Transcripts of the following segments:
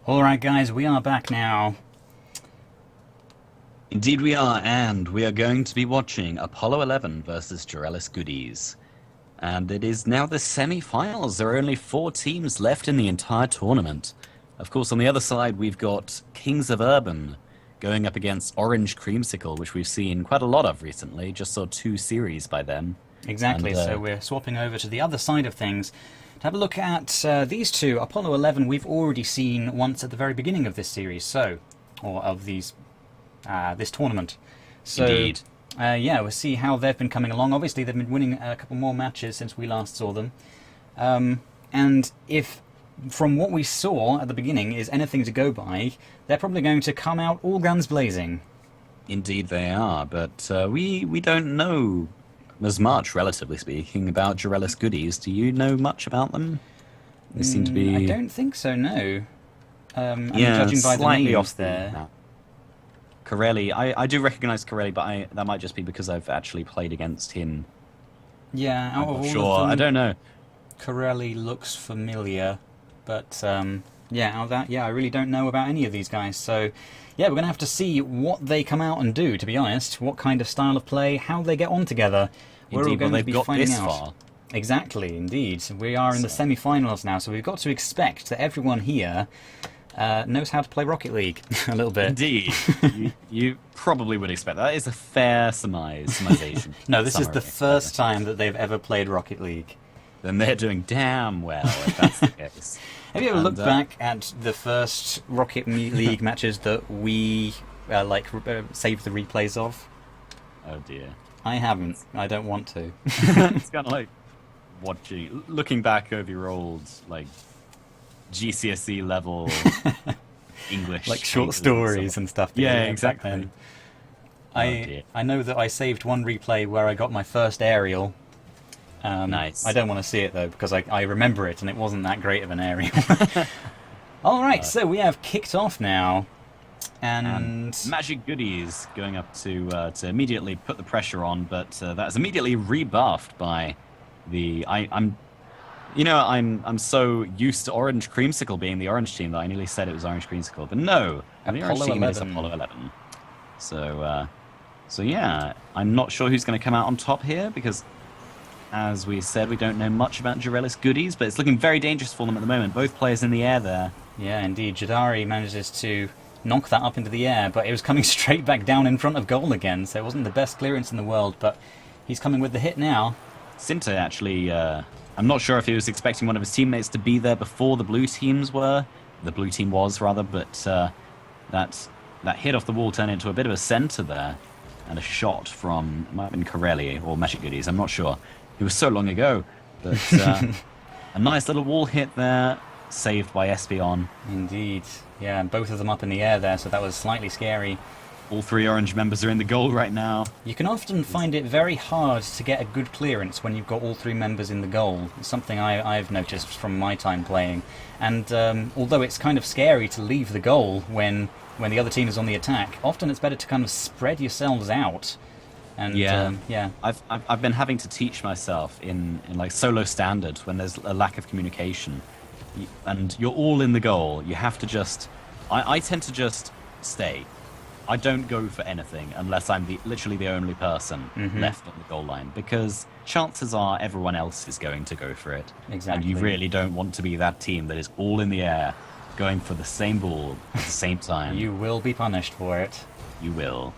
Alright guys, we are back now. Indeed we are, and we are going to be watching Apollo 11 versus Jorellis Goodies. And it is now the semi-finals. There are only 4 teams left in the entire tournament. Of course, on the other side, we've got Kings of Urban going up against Orange Creamsicle, which we've seen quite a lot of recently. Just saw 2 series by them. Exactly, And, so we're swapping over to the other side of things to have a look at these two. Apollo 11 we've already seen once at the very beginning of this series, or of these this tournament. So, Indeed. Yeah, we'll see how they've been coming along. Obviously, they've been winning a couple more matches since we last saw them. And if, from what we saw at the beginning, is anything to go by, they're probably going to come out all guns blazing. Indeed they are, but we don't know as much, relatively speaking, about Jorellis Goodies. Do you know much about them? They seem to be... I don't think so, no. I mean, yeah, judging by the slightly names off there. Corelli, I do recognise Corelli, but that might just be because I've actually played against him. Yeah, out I'm of not all sure. of them, I don't know. Corelli looks familiar, but yeah, out of that, yeah, I really don't know about any of these guys. So, yeah, we're going to have to see what they come out and do, to be honest. What kind of style of play, how they get on together. We're Indeed, going well, to be they've got finding this out. far. Exactly, indeed. We are in the semi-finals now, so we've got to expect that everyone here knows how to play Rocket League a little bit. Indeed. you probably would expect that. That is a fair summation. No, this is the first time that they've ever played Rocket League. Then they're doing damn well, if that's the case. Have you ever looked back at the first Rocket League matches that we saved the replays of? Oh dear. I haven't. I don't want to. It's kind of like looking back over your old, like, GCSE level English. Like short stories and stuff. Yeah, exactly. I know that I saved one replay where I got my first aerial. Nice. I don't want to see it though, because I remember it and it wasn't that great of an aerial. Alright, so we have kicked off now. And Magic Goodies going up to immediately put the pressure on, but that is immediately rebuffed by the... I'm so used to Orange Creamsicle being the orange team that I nearly said it was Orange Creamsicle, but no, the orange team is Apollo 11. So yeah, I'm not sure who's going to come out on top here, because as we said, we don't know much about Jorellis Goodies, but it's looking very dangerous for them at the moment. Both players in the air there. Yeah, indeed. Jadari manages to knock that up into the air, but it was coming straight back down in front of goal again, so it wasn't the best clearance in the world, but he's coming with the hit now. Sinter actually, I'm not sure if he was expecting one of his teammates to be there before the blue teams were. The blue team was, rather, but that hit off the wall turned into a bit of a centre there, and a shot from, it might have been Corelli or Magic Goodies, I'm not sure. It was so long ago, but a nice little wall hit there, saved by Espion. Indeed. Yeah, and both of them up in the air there, so that was slightly scary. All 3 orange members are in the goal right now. You can often find it very hard to get a good clearance when you've got all 3 members in the goal. It's something I've noticed from my time playing. And although it's kind of scary to leave the goal when the other team is on the attack, often it's better to kind of spread yourselves out. And, yeah. I've been having to teach myself in like solo standard when there's a lack of communication. And you're all in the goal, you have to just... I tend to just stay. I don't go for anything unless I'm literally the only person left on the goal line, because chances are everyone else is going to go for it. Exactly. And you really don't want to be that team that is all in the air, going for the same ball at the same time. You will be punished for it. You will.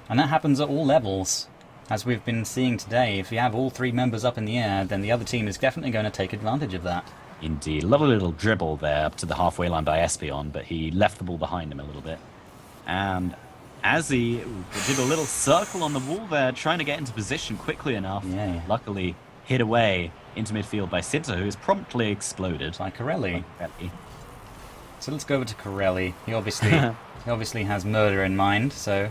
And that happens at all levels. As we've been seeing today, if you have all 3 members up in the air, then the other team is definitely going to take advantage of that. Indeed. Lovely little dribble there up to the halfway line by Espion, but he left the ball behind him a little bit. And as he did a little circle on the wall there, trying to get into position quickly enough, luckily hit away into midfield by Sinter, who is promptly exploded. By Corelli. So let's go over to Corelli. He obviously has murder in mind, so...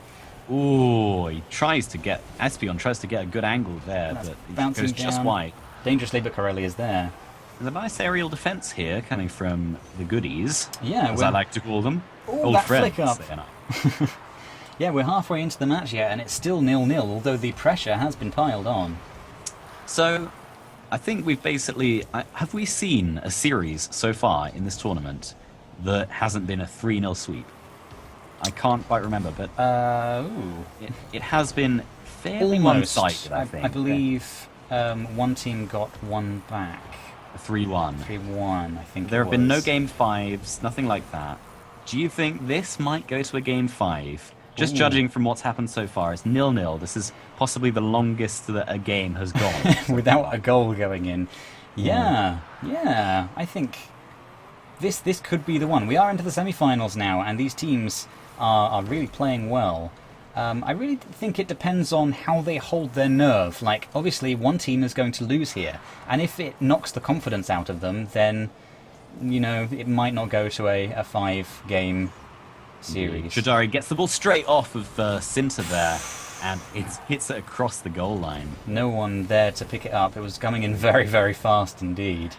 Ooh, Espion tries to get a good angle there, but it goes just wide. Dangerously, but Corelli is there. There's a nice aerial defence here, coming from the Goodies, yeah, as I like to call them. Ooh, old that friends. flick up. Yeah, we're halfway into the match yet, and it's still 0-0, although the pressure has been piled on. So, I think we've basically... have we seen a series so far in this tournament that hasn't been a 3-0 sweep? I can't quite remember, but it has been fairly almost. one-sided, I think. I believe one team got one back. 3-1. 3-1, I think. There have been no game 5s, nothing like that. Do you think this might go to a game 5? Just judging from what's happened so far, it's 0-0. This is possibly the longest that a game has gone. Without a goal going in. Yeah. I think this could be the one. We are into the semi-finals now, and these teams are really playing well. I really think it depends on how they hold their nerve. Like, obviously, one team is going to lose here, and if it knocks the confidence out of them, then, you know, it might not go to a 5-game series. Jadari gets the ball straight off of Sinter there, and it hits it across the goal line. No one there to pick it up. It was coming in very, very fast indeed.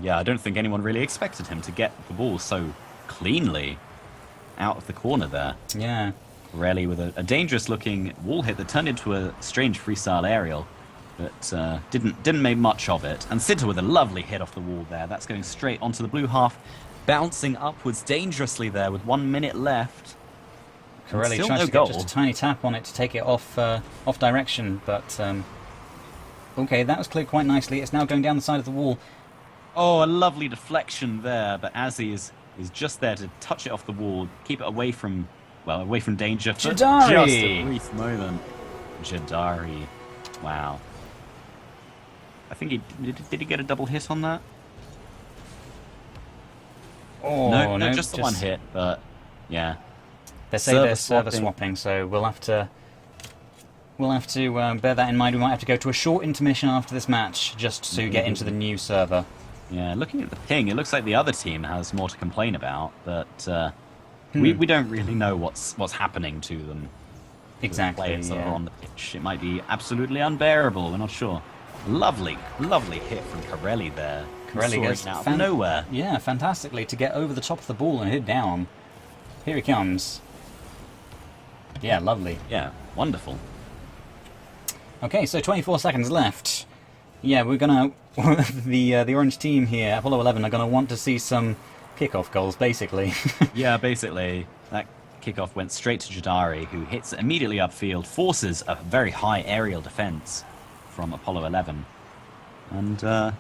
Yeah, I don't think anyone really expected him to get the ball so cleanly out of the corner there. Yeah. Jorellis with a dangerous-looking wall hit that turned into a strange freestyle aerial, but didn't make much of it. And Sinter with a lovely hit off the wall there. That's going straight onto the blue half, bouncing upwards dangerously there with 1 minute left. Jorellis tries to get just a tiny tap on it to take it off direction, but okay, that was cleared quite nicely. It's now going down the side of the wall. Oh, a lovely deflection there, but Azzy is just there to touch it off the wall, keep it away from danger for Jadari! Just a brief moment. Jadari. Wow. I think did he get a double hit on that? Oh, no, just the one hit, but yeah. They say they're server swapping, so we'll have to bear that in mind. We might have to go to a short intermission after this match just to get into the new server. Yeah, looking at the ping, it looks like the other team has more to complain about, but we don't really know what's happening to them. Exactly. The players that are on the pitch. It might be absolutely unbearable. We're not sure. Lovely hit from Jorellis there. Jorellis goes out of nowhere. Yeah, fantastically to get over the top of the ball and hit down. Here he comes. Yeah, lovely. Yeah, wonderful. Okay, so 24 seconds left. Yeah, we're gonna the orange team here, Apollo 11, are gonna want to see some kickoff goals, basically. Yeah, basically that kickoff went straight to Jadari, who hits it immediately upfield, forces a very high aerial defense from Apollo 11, and yeah,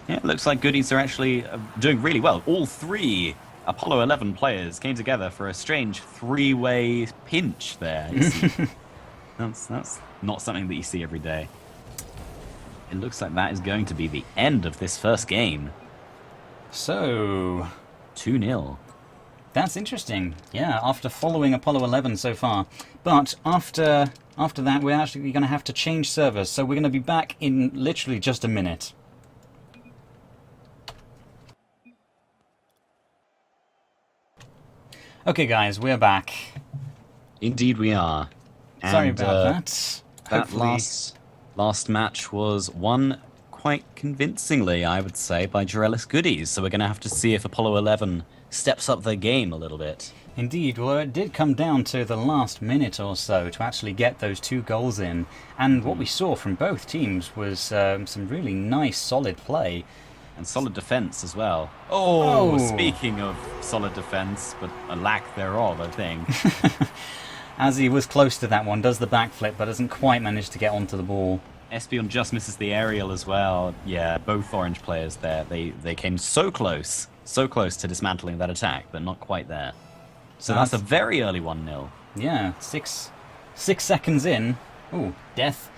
it looks like Goodies are actually doing really well. All 3 Apollo 11 players came together for a strange 3-way pinch there. You see. That's not something that you see every day. It looks like that is going to be the end of this first game. So 2-0. That's interesting. Yeah, after following Apollo 11 so far. But after that, we're actually going to have to change servers. So we're going to be back in literally just a minute. Okay, guys, we're back. Indeed we are. Sorry about that. That last match was won quite convincingly, I would say, by Jorellis Goodies. So we're going to have to see if Apollo 11 steps up their game a little bit. Indeed. Well, it did come down to the last minute or so to actually get those 2 goals in. And what we saw from both teams was some really nice, solid play. And solid defence as well. Oh, speaking of solid defence, but a lack thereof, I think. As he was close to that one, does the backflip, but doesn't quite manage to get onto the ball. Espion just misses the aerial as well. Yeah, both orange players there. They came so close to dismantling that attack, but not quite there. So that's a very early 1-0. Yeah, 6 seconds in. Ooh, death.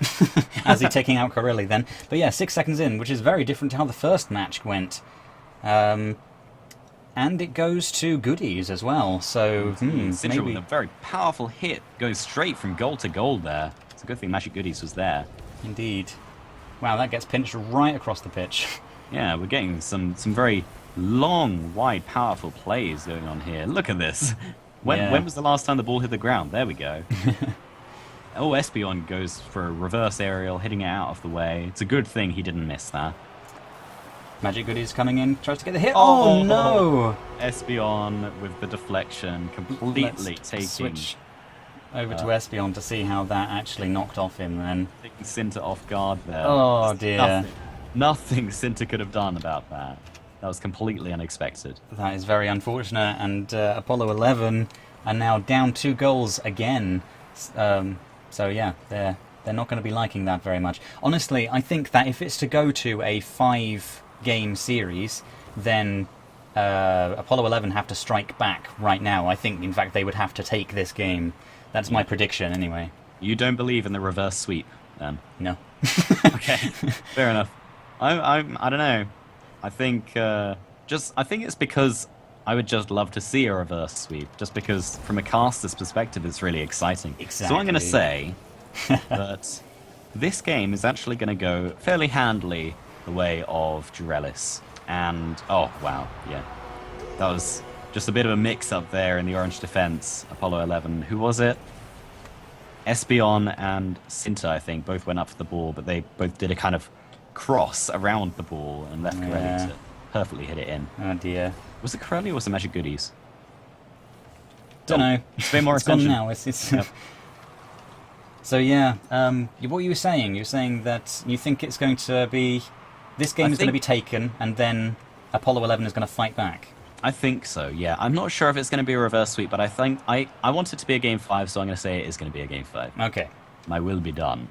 As he taking out Jorellis then. But yeah, 6 seconds in, which is very different to how the first match went. And it goes to Goodies as well, so Sintra maybe with a very powerful hit, goes straight from goal to goal there. It's a good thing Magic Goodies was there. Indeed. Wow, that gets pinched right across the pitch. Yeah, we're getting some very long, wide, powerful plays going on here. Look at this. When was the last time the ball hit the ground? There we go. Oh, Espion goes for a reverse aerial, hitting it out of the way. It's a good thing he didn't miss that. Magic Goodies coming in, tries to get the hit. Oh no! Espion with the deflection, completely taking... Switch over to Espion to see how that actually knocked off him then. Taking Sinter off guard there. Oh dear. Nothing Sinter could have done about that. That was completely unexpected. That is very unfortunate, and Apollo 11 are now down 2 goals again. So yeah, they're not going to be liking that very much. Honestly, I think that if it's to go to a 5-game series, then Apollo 11 have to strike back right now. I think, in fact, they would have to take this game. That's my prediction, anyway. You don't believe in the reverse sweep, then? No. Okay, fair enough. I don't know. I think I think it's because I would just love to see a reverse sweep, just because from a caster's perspective it's really exciting. Exactly. So I'm going to say that this game is actually going to go fairly handily the way of Jorellis. And oh wow, yeah, that was just a bit of a mix-up there in the orange defense. Apollo 11, who was it? Espeon and Cinta, I think, both went up for the ball, but they both did a kind of cross around the ball and left Corelli to perfectly hit it in. Oh dear. Was it Corelli or was it Magic Goodies? Don't know. It's a bit more it's gone attention. now. It's yep. So yeah, what you were saying? You were saying that you think it's going to be... This game is going to be taken, and then Apollo 11 is going to fight back. I think so, yeah. I'm not sure if it's going to be a reverse sweep, but I think I want it to be a game 5, so I'm going to say it is going to be a game 5. Okay. My will be done.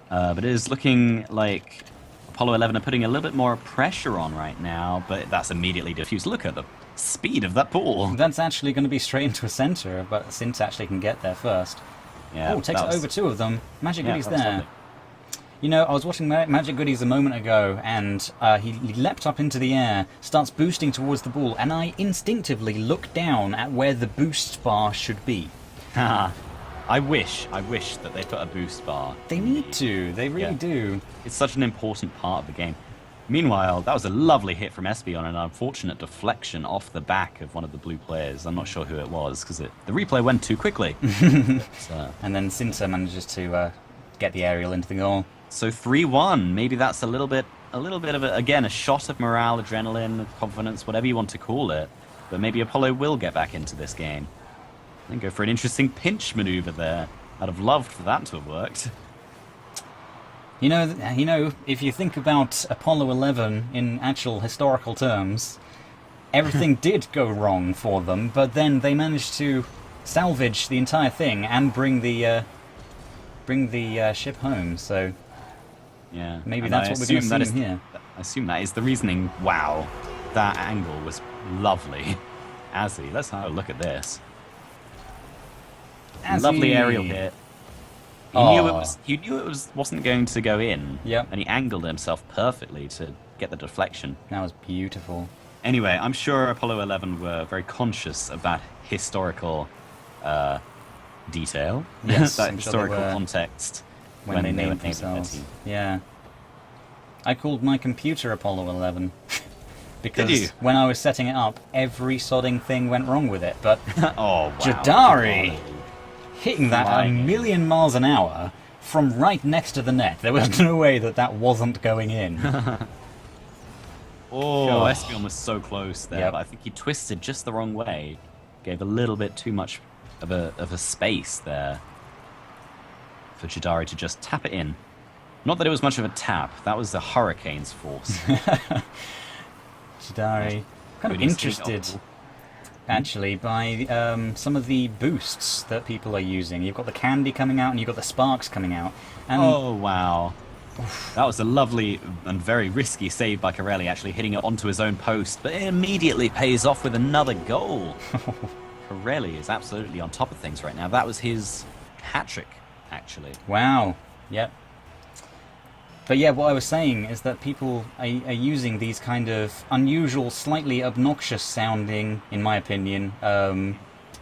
But it is looking like Apollo 11 are putting a little bit more pressure on right now, but that's immediately diffused. Look at the speed of that ball. That's actually going to be straight into a centre, but Sint actually can get there first. Yeah, oh, takes it over 2 of them. Magic Goodies there. Lovely. You know, I was watching Magic Goodies a moment ago, and he leapt up into the air, starts boosting towards the ball, and I instinctively look down at where the boost bar should be. I wish that they put a boost bar. They need to. They really do. It's such an important part of the game. Meanwhile, that was a lovely hit from Espeon, an unfortunate deflection off the back of one of the blue players. I'm not sure who it was, because the replay went too quickly. And then Cinta manages to get the aerial into the goal. So 3-1. Maybe that's a little bit of a shot of morale, adrenaline, confidence, whatever you want to call it. But maybe Apollo will get back into this game. And go for an interesting pinch maneuver there. I'd have loved for that to have worked. You know, if you think about Apollo 11 in actual historical terms, everything did go wrong for them, but then they managed to salvage the entire thing and bring the ship home. So yeah, maybe and that's what we're going to see here. I assume that is the reasoning. Wow, that angle was lovely. Azzy, let's have a look at this. Azzy. Lovely aerial hit. He knew it wasn't going to go in. Yep. And he angled himself perfectly to get the deflection. That was beautiful. Anyway, I'm sure Apollo 11 were very conscious of that historical detail. Yes, that I'm historical sure context when they named themselves. Yeah. I called my computer Apollo 11. Because when I was setting it up, every sodding thing went wrong with it. But oh, wow. Jadari hitting that a million miles an hour from right next to the net. There was no way that wasn't going in. Espeon was so close there, Yep. but I think he twisted just the wrong way. Gave a little bit too much of a space there for Jadari to just tap it in. Not that it was much of a tap, that was the hurricane's force. Jadari, kind of interested, actually, by some of the boosts that people are using. You've got the candy coming out and you've got the sparks coming out. And oh, wow. That was a lovely and very risky save by Corelli, actually hitting it onto his own post, but it immediately pays off with another goal. Corelli is absolutely on top of things right now. That was his hat-trick, actually. Wow. Yep. But yeah, what I was saying is that people are using these kind of unusual, slightly obnoxious sounding, in my opinion,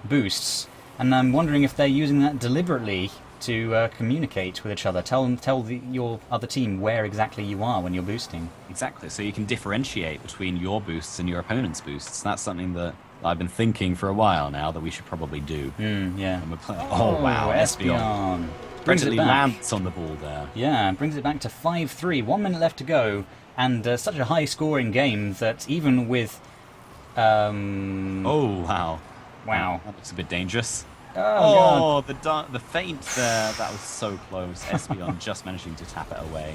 boosts. And I'm wondering if they're using that deliberately to communicate with each other. Tell your other team where exactly you are when you're boosting. Exactly, so you can differentiate between your boosts and your opponent's boosts. That's something that I've been thinking for a while now that we should probably do. Yeah. Oh, wow, Espeon. Brings lands on the ball there. Yeah, brings it back to 5-3. 1 minute left to go, and such a high-scoring game that even with... Oh, wow. Wow. That looks a bit dangerous. Oh, God. The feint there, that was so close. Espeon just managing to tap it away.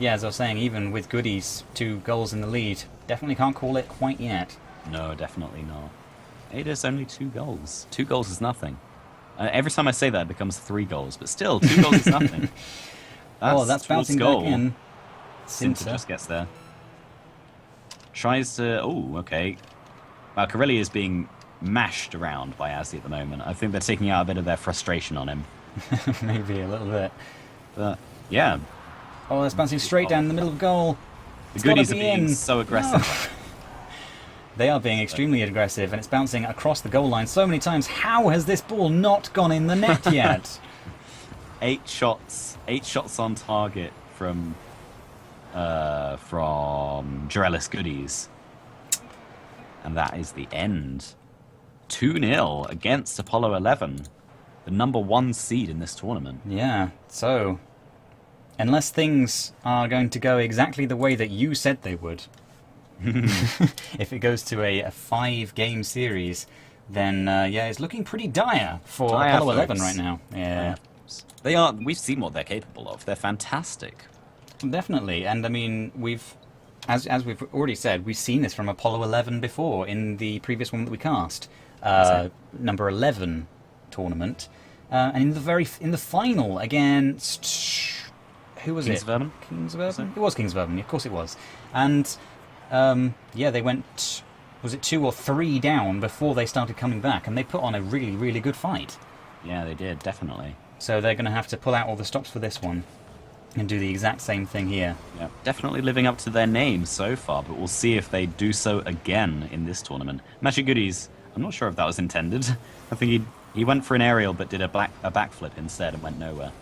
yeah, as I was saying, even with Goodies 2 goals in the lead, definitely can't call it quite yet. No, definitely not. It is only 2 goals. 2 goals is nothing. Every time I say that, it becomes 3 goals, but still, 2 goals is nothing. That's bouncing back in. Sinter just gets there. Tries to... Oh, okay. Well, Corelli is being mashed around by Azzy at the moment. I think they're taking out a bit of their frustration on him. Maybe a little bit. But, yeah. Oh, that's bouncing straight down the middle of goal. The Goodies are being so aggressive. No. They are being extremely aggressive, and it's bouncing across the goal line so many times. How has this ball not gone in the net yet? 8 shots on target from Jorellis Goodies. And that is the end. 2-0 against Apollo 11, the number 1 seed in this tournament. Yeah, so unless things are going to go exactly the way that you said they would, if it goes to a 5-game series, then yeah, it's looking pretty dire for Apollo 11 right now. Yeah. They are. We've seen what they're capable of. They're fantastic. Definitely, and I mean, as we've already said, we've seen this from Apollo 11 before in the previous one that we cast, number 11 tournament, and in the final against who was Kings of Urban? Kings of Urban. It was Kings of Urban. Of course, it was. And yeah, they went. Was it 2 or 3 down before they started coming back, and they put on a really, really good fight. Yeah, they did, definitely. So they're going to have to pull out all the stops for this one and do the exact same thing here. Yeah, definitely living up to their name so far, but we'll see if they do so again in this tournament. Magic Goodies, I'm not sure if that was intended. I think he went for an aerial but did a backflip instead and went nowhere.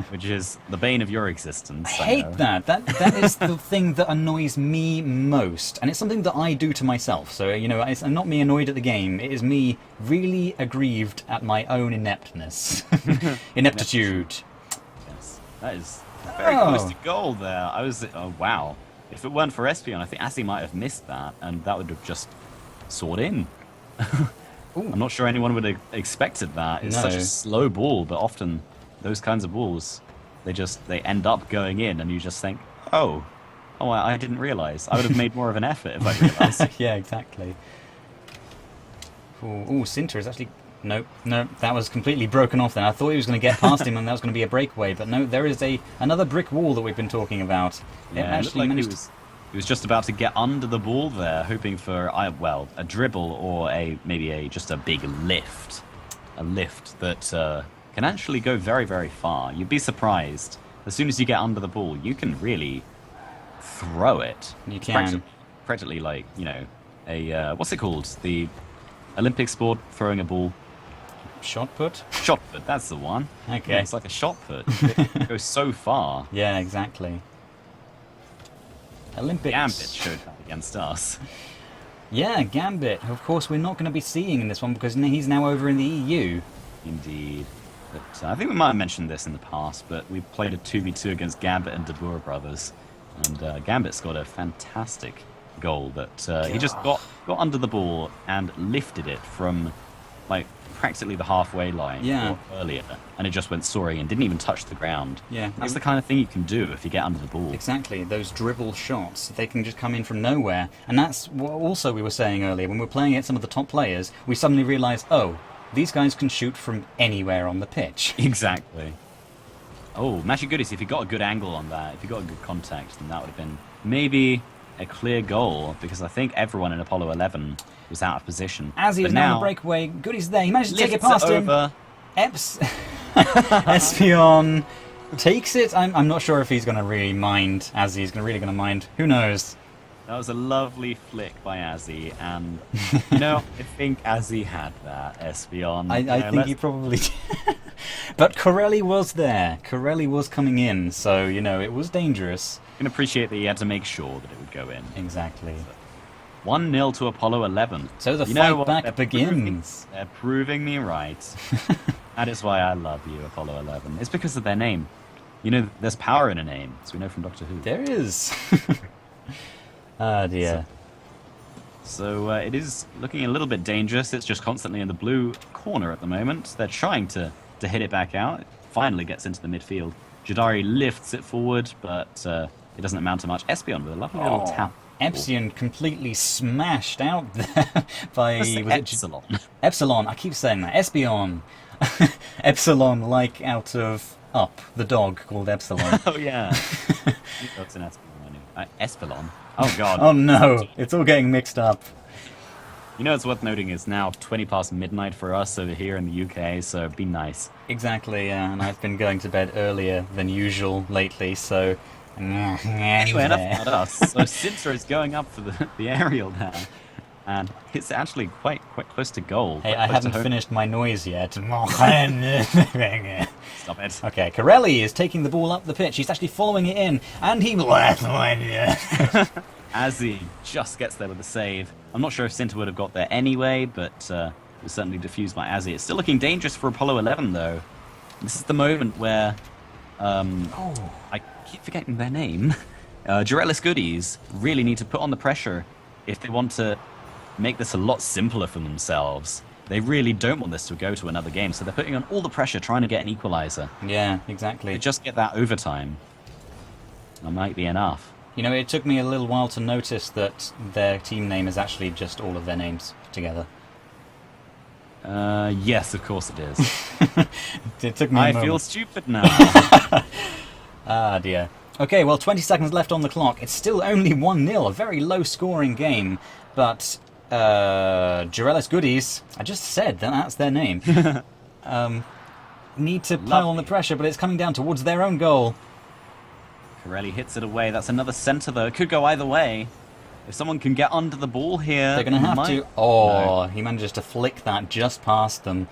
Which is the bane of your existence. I hate that. That is the thing that annoys me most, and it's something that I do to myself. So, you know, it's not me annoyed at the game. It is me really aggrieved at my own ineptness. Ineptitude. Yes, that is very close to goal there. Oh, wow. If it weren't for Espion, I think Azzy might have missed that, and that would have just soared in. I'm not sure anyone would have expected that. It's such a slow ball, but often those kinds of balls, they end up going in, and you just think, oh, I didn't realise. I would have made more of an effort if I realised. Yeah, exactly. Oh, Sinter is actually... No, that was completely broken off then. I thought he was going to get past him and that was going to be a breakaway, but no, there is another brick wall that we've been talking about. Yeah, it looked like he was just about to get under the ball there, hoping for, a dribble or maybe just a big lift. A lift that... can actually go very, very far. You'd be surprised. As soon as you get under the ball, you can really throw it. You can. Practically like, you know, what's it called? The Olympic sport, throwing a ball. Shot put? Shot put, that's the one. Okay. Yeah, it's like a shot put. It goes so far. Yeah, exactly. Olympics. Gambit showed that against us. Yeah, Gambit. Of course, we're not going to be seeing in this one because he's now over in the EU. Indeed. But, I think we might have mentioned this in the past, but we played a 2v2 against Gambit and De Boer brothers, and Gambit's got a fantastic goal that he just got under the ball and lifted it from like practically the halfway line or earlier, and it just went soaring and didn't even touch the ground. Yeah, that's the kind of thing you can do if you get under the ball. Exactly, those dribble shots, they can just come in from nowhere, and that's what also we were saying earlier when we were playing against some of the top players. We suddenly realised, oh, these guys can shoot from anywhere on the pitch. Exactly. Oh, Magic Goodies, if you got a good angle on that, if you got a good contact, then that would have been maybe a clear goal, because I think everyone in Apollo 11 was out of position. As he was now on the breakaway, Goodies there, he managed to take it past him. Espion takes it. I'm not sure if he's going to really mind, as he's really going to mind. Who knows? That was a lovely flick by Azzy, and you know, I think Azzy had that, Espion. I think he probably did. But Corelli was there. Corelli was coming in, so, you know, it was dangerous. You can appreciate that he had to make sure that it would go in. Exactly. 1-0 to Apollo 11. So the fight back begins. They're proving me right. That is why I love you, Apollo 11. It's because of their name. You know, there's power in a name, as we know from Doctor Who. There is. Ah, dear. So it is looking a little bit dangerous. It's just constantly in the blue corner at the moment. They're trying to hit it back out. It finally gets into the midfield. Jadari lifts it forward, but it doesn't amount to much. Espion with a lovely little tap. Epsilon completely smashed out there by... Was it Epsilon? Epsilon, I keep saying that. Espion. Epsilon, like out of Up, the dog called Epsilon. Oh, yeah. That's an Epsilon, I knew. Espelon. Oh, God. Oh, no. It's all getting mixed up. You know, it's worth noting it's now 20 past midnight for us over here in the UK, so be nice. Exactly, yeah, and I've been going to bed earlier than usual lately, so... Anyway, enough about us. So Sintra is going up for the aerial now, and it's actually quite close to goal. Hey, I haven't finished my noise yet. Stop it. Okay, Jorellis is taking the ball up the pitch. He's actually following it in, and he... Azzy just gets there with the save. I'm not sure if Sintra would have got there anyway, but it was certainly diffused by Azzy. It's still looking dangerous for Apollo 11, though. This is the moment where... I keep forgetting their name. Jorellis Goodies really need to put on the pressure if they want to make this a lot simpler for themselves. They really don't want this to go to another game, so they're putting on all the pressure trying to get an equalizer. Yeah, exactly. They just get that overtime. That might be enough. You know, it took me a little while to notice that their team name is actually just all of their names together. Yes, of course it is. It took me a moment. I feel stupid now. Ah, dear. Okay, well, 20 seconds left on the clock. It's still only 1-0, a very low-scoring game. But, Jorellis Goodies, I just said that that's their name, need to pile on the pressure, but it's coming down towards their own goal. Corelli hits it away. That's another centre, though. It could go either way. If someone can get under the ball here... They're going to have to... Oh, no. He manages to flick that just past them.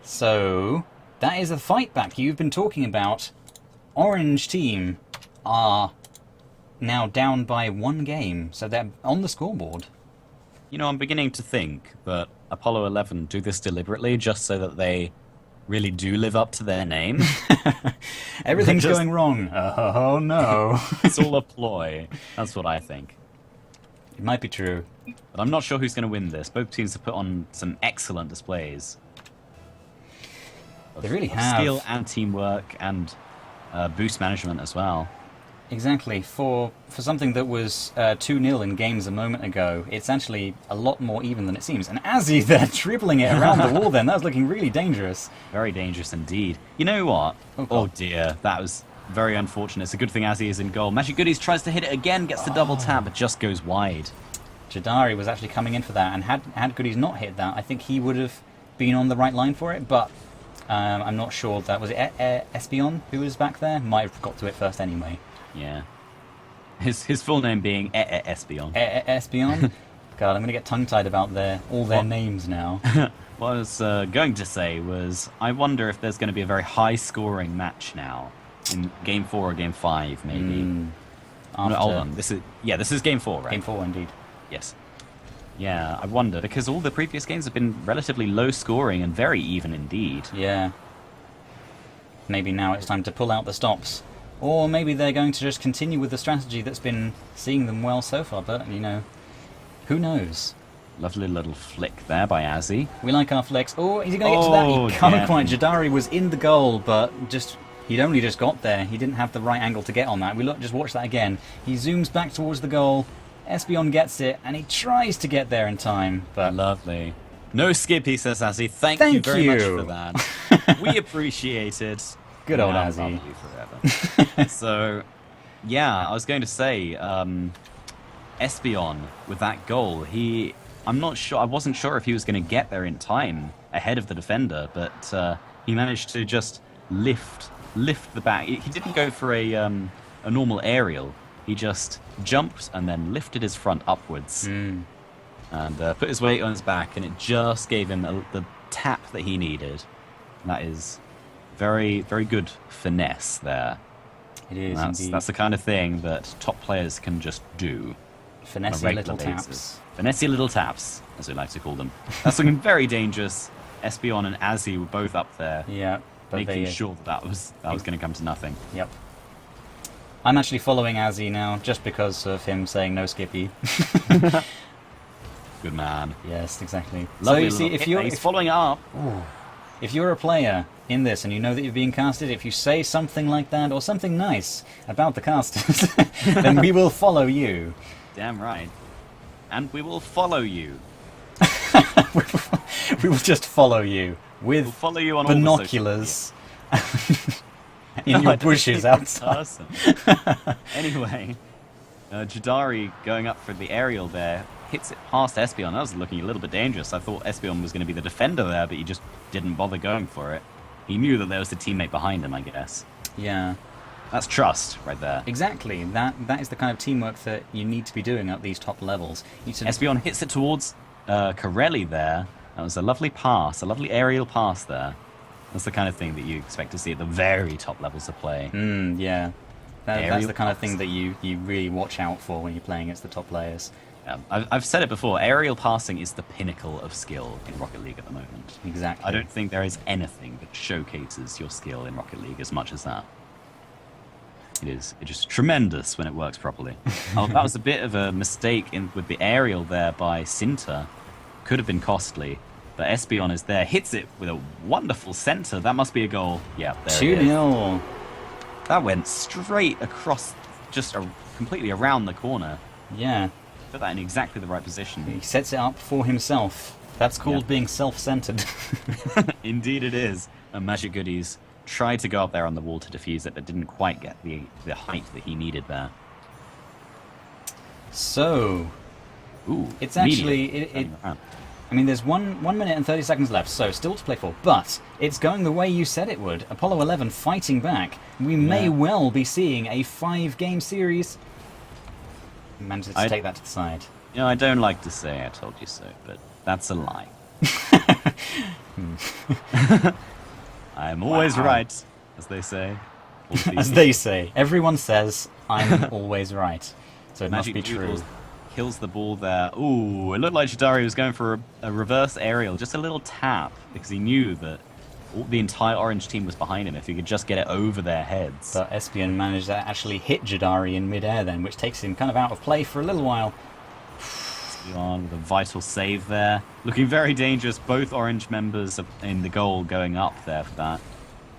So, that is a fight back you've been talking about. Orange team are now down by 1 game, so they're on the scoreboard. You know, I'm beginning to think that Apollo 11 do this deliberately just so that they really do live up to their name. Everything's going wrong. Oh, no. It's all a ploy. That's what I think. It might be true. But I'm not sure who's going to win this. Both teams have put on some excellent displays. They really have. Skill and teamwork and boost management as well. Exactly. For something that was 2-0 in games a moment ago, it's actually a lot more even than it seems. And Azzy, they're dribbling it around the wall then. That was looking really dangerous. Very dangerous indeed. You know what? Oh dear, that was very unfortunate. It's a good thing Azzy is in goal. Magic Goodies tries to hit it again, gets the double tap, but just goes wide. Jadari was actually coming in for that, and had Goodies not hit that, I think he would have been on the right line for it, but I'm not sure that... Was it Espion who was back there? Might have got to it first anyway. Yeah. His full name being Espion. Espion? God, I'm going to get tongue-tied about all their names now. What I was going to say was, I wonder if there's going to be a very high-scoring match now. In Game 4 or Game 5, maybe. No, hold on. This is Game 4, right? Game 4, indeed. Yes. Yeah, I wonder, because all the previous games have been relatively low-scoring and very even indeed. Yeah. Maybe now it's time to pull out the stops. Or maybe they're going to just continue with the strategy that's been seeing them well so far, but, you know, who knows? Lovely little flick there by Azzy. We like our flicks. Oh, is he going to get to that? He can't quite. Jadari was in the goal, but he'd only just got there. He didn't have the right angle to get on that. Just watch that again. He zooms back towards the goal. Espion gets it, and he tries to get there in time, but... Lovely. No skippy, says Azzy. Thank you very much for that. We appreciate it. Good old Azzy. Forever. So, yeah, I was going to say, Espion, with that goal, I'm not sure, I wasn't sure if he was going to get there in time ahead of the defender, but he managed to just lift the back. He didn't go for a normal aerial. He just jumped and then lifted his front upwards and put his weight on his back, and it just gave him the tap that he needed. And that is very, very good finesse there. It is, indeed. That's the kind of thing that top players can just do. Finessey little taps. Finessey little taps, as we like to call them. That's looking very dangerous. Espion and Azzy were both up there. Yeah. Making sure that was going to come to nothing. Yep. I'm actually following Azzy now, just because of him saying no skippy. Good man. Yes, exactly. Lovely so you see, if he's following up. If you're a player in this and you know that you're being casted, if you say something like that or something nice about the casters, then we will follow you. Damn right. And we will follow you. We will just follow you with We'll follow you on binoculars in your bushes outside. Anyway, Jadari going up for the aerial there, hits it past Espion. That was looking a little bit dangerous. I thought Espion was going to be the defender there, but he just didn't bother going for it. He knew that there was a teammate behind him, I guess. Yeah. That's trust right there. Exactly. That is the kind of teamwork that you need to be doing at these top levels. Espion hits it towards Jorellis there. That was a lovely pass, a lovely aerial pass there. That's the kind of thing that you expect to see at the very top levels of play. Yeah. That's the kind of pass. thing that you really watch out for when you're playing against the top players. I've said it before, aerial passing is the pinnacle of skill in Rocket League at the moment. Exactly. I don't think there is anything that showcases your skill in Rocket League as much as that. It is just tremendous when it works properly. Oh, that was a bit of a mistake with the aerial there by Sinter. Could have been costly, but Espion is there, hits it with a wonderful center. That must be a goal. Yeah, there it is. 2-0. That went straight across, just completely around the corner. Yeah. Put that in exactly the right position. He sets it up for himself. That's called being self-centered. Indeed it is. And Magic Goodies tried to go up there on the wall to defuse it, but didn't quite get the height that he needed there. So, Ooh, it's actually... I mean, there's 1 minute and 30 seconds left, so still to play for. But it's going the way you said it would. Apollo 11 fighting back. We may well be seeing a 5-game series. Manages to take that to the side. You know, I don't like to say I told you so, but that's a lie. I'm always right, as they say. As they say. Everyone says, I'm always right. So it Magic must be true. Kills the ball there. Ooh, it looked like Shidari was going for a reverse aerial, just a little tap, because he knew that the entire orange team was behind him if he could just get it over their heads. But Espion managed to actually hit Jadari in midair then, which takes him kind of out of play for a little while. Espion with a vital save there. Looking very dangerous, both orange members in the goal going up there for that.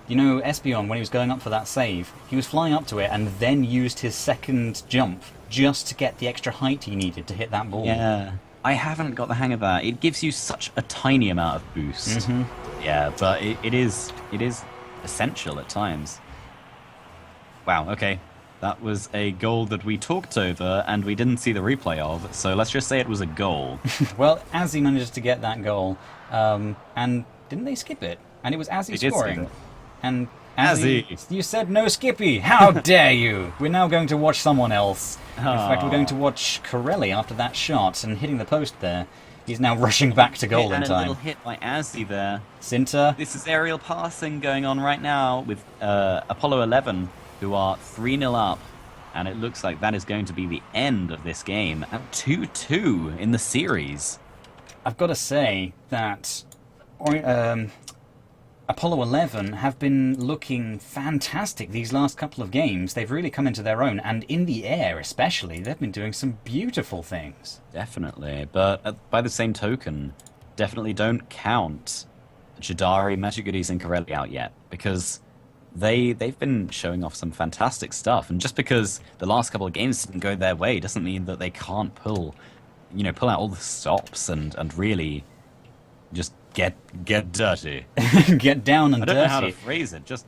You know, Espion, when he was going up for that save, he was flying up to it and then used his second jump just to get the extra height he needed to hit that ball. Yeah, I haven't got the hang of that. It gives you such a tiny amount of boost. Mm-hmm. Yeah, but it is essential at times. Wow, okay. That was a goal that we talked over and we didn't see the replay of, so let's just say it was a goal. Well, Azzy managed to get that goal, and didn't they skip it? And it was Azzy scoring. And Azzy, you said no Skippy. How dare you? We're now going to watch someone else. In fact, we're going to watch Jorellis after that shot and hitting the post there. He's now rushing back to goal in time. A little hit by Azzy there. Sinter. This is aerial passing going on right now with Apollo 11, who are 3-0 up. And it looks like that is going to be the end of this game at 2-2 in the series. I've got to say that Apollo 11 have been looking fantastic these last couple of games. They've really come into their own, and in the air especially, they've been doing some beautiful things. Definitely, but by the same token, definitely don't count Jadari, Magic Goodies, and Jorellis out yet, because they've been showing off some fantastic stuff, and just because the last couple of games didn't go their way doesn't mean that they can't pull out all the stops and really just get dirty. Get down and dirty. I don't know how to phrase it. Just,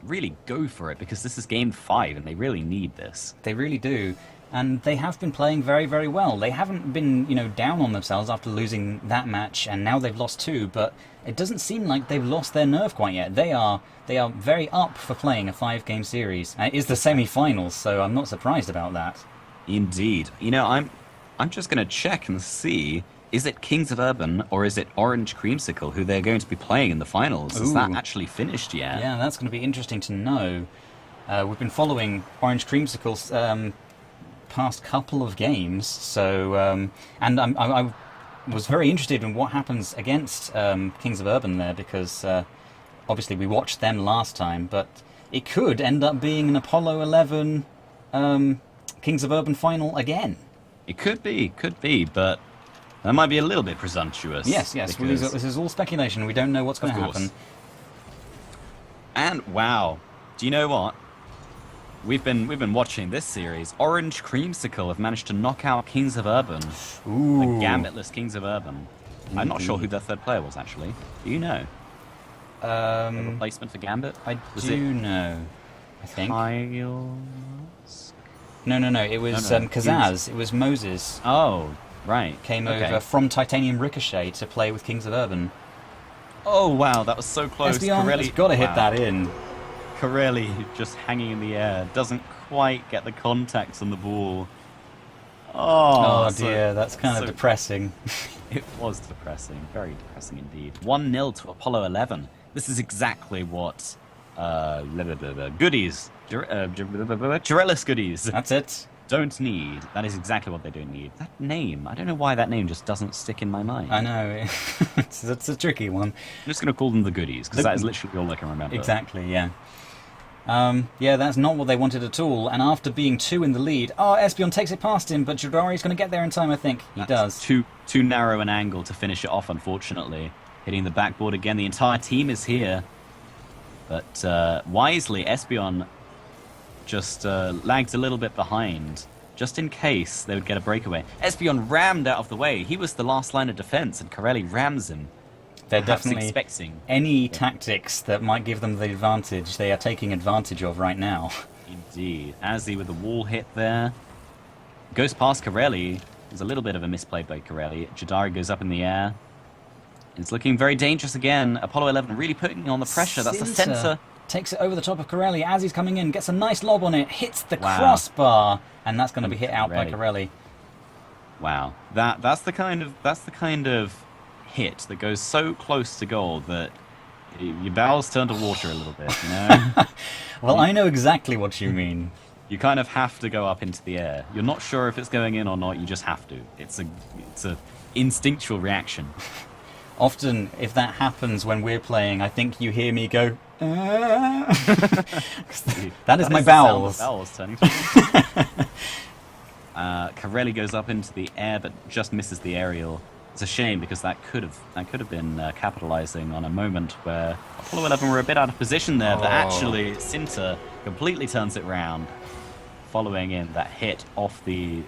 really go for it, because this is game 5 and they really need this. They really do. And they have been playing very, very well. They haven't been, down on themselves after losing that match, and now they've lost 2, but it doesn't seem like they've lost their nerve quite yet. They are very up for playing a 5-game series. And it is the semi-finals, so I'm not surprised about that. Indeed. I'm just going to check and see, is it Kings of Urban or is it Orange Creamsicle who they're going to be playing in the finals? Is that actually finished yet? Yeah, that's going to be interesting to know. We've been following Orange Creamsicle's past couple of games, so and I was very interested in what happens against Kings of Urban there, because obviously we watched them last time, but it could end up being an Apollo 11 Kings of Urban final again. It could be, but that might be a little bit presumptuous. Yes. Well, this is all speculation. We don't know what's going to happen. And wow, do you know what? We've been watching this series. Orange Creamsicle have managed to knock out Kings of Urban. Ooh. The gambitless Kings of Urban. I'm not sure who their third player was, actually. Do you know? The replacement for Gambit? I do know, I think. Kyle's? No. It was Kazaz. It was Moses. Oh, right. Came over from Titanium Ricochet to play with Kings of Urban. Oh, wow. That was so close. Corelli's got to hit that in. Corelli just hanging in the air. Doesn't quite get the contact on the ball. Oh dear. That's kind of depressing. It was depressing. Very depressing indeed. 1-0 to Apollo 11. This is exactly what goodies, Jorellis goodies. That's it. Don't need. That is exactly what they don't need. That name, I don't know why that name just doesn't stick in my mind. I know. It's a tricky one. I'm just going to call them the goodies, because that is literally all I can remember. Exactly, yeah. Yeah, that's not what they wanted at all. And after being 2 in the lead, Espeon takes it past him, but Jodari's going to get there in time, I think. He does. Too narrow an angle to finish it off, unfortunately. Hitting the backboard again. The entire team is here. But wisely, Espeon just lagged a little bit behind, just in case they would get a breakaway. Espeon rammed out of the way. He was the last line of defense, and Corelli rams him. They're Perhaps definitely expecting any tactics that might give them the advantage, they are taking advantage of right now. Indeed. Azzy with the wall hit there. Goes past Corelli. There's a little bit of a misplay by Corelli. Jodari goes up in the air. It's looking very dangerous again. Apollo 11 really putting on the pressure. That's the center. Takes it over the top of Corelli as he's coming in. Gets a nice lob on it. Hits the crossbar. And that's going to be hit out by Corelli. Wow. That's the kind of hit that goes so close to goal that your bowels turn to water a little bit, you know? Well, I know exactly what you mean. You kind of have to go up into the air. You're not sure if it's going in or not, you just have to. It's a instinctual reaction. Often, if that happens when we're playing, I think you hear me go, that is my bowels. Bowels turning to Corelli goes up into the air, but just misses the aerial. It's a shame because that could have been capitalizing on a moment where Apollo 11 were a bit out of position there, but actually Sinter completely turns it round, following in that hit off the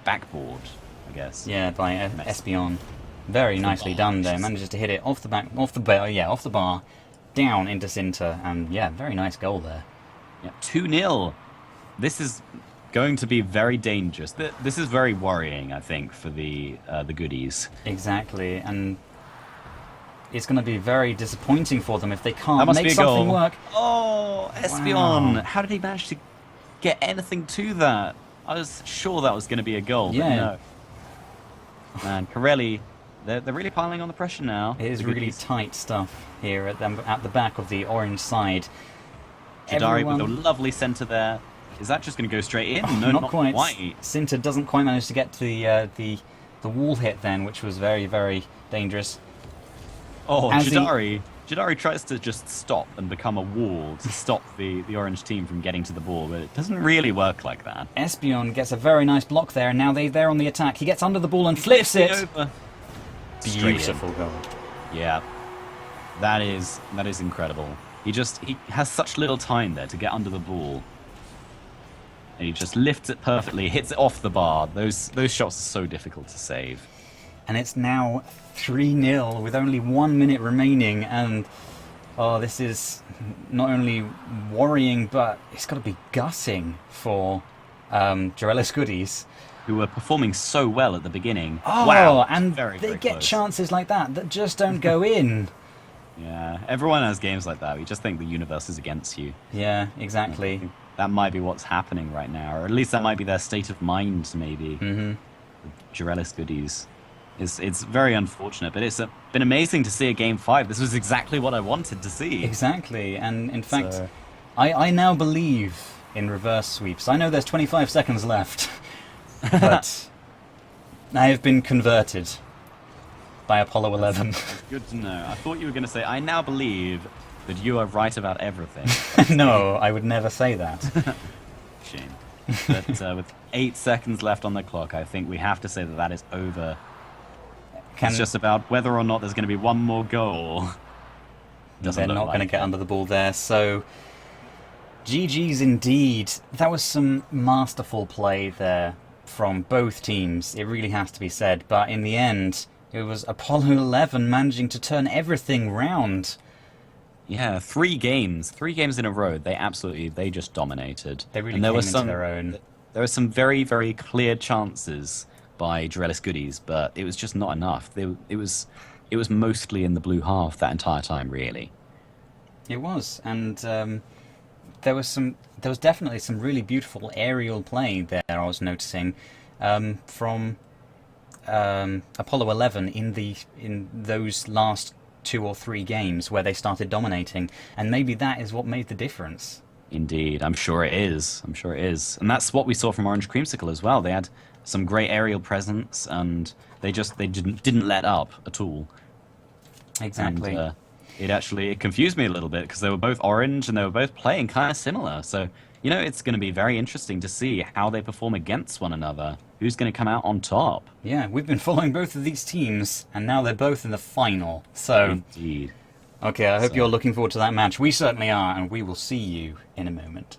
backboard, I guess. Yeah, by Espeon. Very nicely done there. Manages to hit it off the bar, down into Sinter, and yeah, very nice goal there. Yeah, 2-0. This is going to be very dangerous. This is very worrying, I think, for the goodies. Exactly, and it's going to be very disappointing for them if they can't make something work. Oh, Espeon! Wow. How did he manage to get anything to that? I was sure that was going to be a goal, but no. Man, Corelli, they're really piling on the pressure now. It is really tight stuff here at the back of the orange side. Jodari with a lovely centre there. Is that just going to go straight in? No, not quite. Sinter doesn't quite manage to get to the wall hit then, which was very, very dangerous. Oh, Jodari tries to just stop and become a wall to stop the orange team from getting to the ball, but it doesn't really work like that. Espeon gets a very nice block there, and now they're on the attack. He gets under the ball and flips it. Over. Beautiful goal. Yeah, that is incredible. He has such little time there to get under the ball. And he just lifts it perfectly, hits it off the bar. Those shots are so difficult to save. And it's now 3-0 with only 1 minute remaining, and this is not only worrying, but it's got to be gutting for Jorellis goodies, who were performing so well at the beginning. Oh, wow, and very, they get close. Chances like that just don't go in. Yeah, everyone has games like that. We just think the universe is against you. Yeah, exactly. That might be what's happening right now, or at least that might be their state of mind, maybe. Mm-hmm. Jorellis goodies. It's very unfortunate, but it's been amazing to see a Game 5. This was exactly what I wanted to see. Exactly, and in fact, I now believe in reverse sweeps. I know there's 25 seconds left, but I have been converted by Apollo 11. That's good to know. I thought you were going to say, I now believe that you are right about everything. No, I would never say that. Shame. But with 8 seconds left on the clock, I think we have to say that is over. It's just about whether or not there's going to be one more goal. They're not going to get under the ball there. So, GG's indeed. That was some masterful play there from both teams. It really has to be said. But in the end, it was Apollo 11 managing to turn everything round. Yeah, 3 games in a row. They just dominated. They really came into their own. There were some very, very clear chances by Jorellis goodies, but it was just not enough. It was mostly in the blue half that entire time, really. It was, and there was definitely some really beautiful aerial play there. I was noticing from Apollo 11 in those last 2 or 3 games where they started dominating, and maybe that is what made the difference. Indeed, I'm sure it is. And that's what we saw from Orange Creamsicle as well. They had some great aerial presence, and they didn't let up at all. Exactly. And, it confused me a little bit because they were both orange and they were both playing kind of similar. So, it's going to be very interesting to see how they perform against one another. Who's going to come out on top? Yeah, we've been following both of these teams, and now they're both in the final. So, indeed. Okay, I hope you're looking forward to that match. We certainly are, and we will see you in a moment.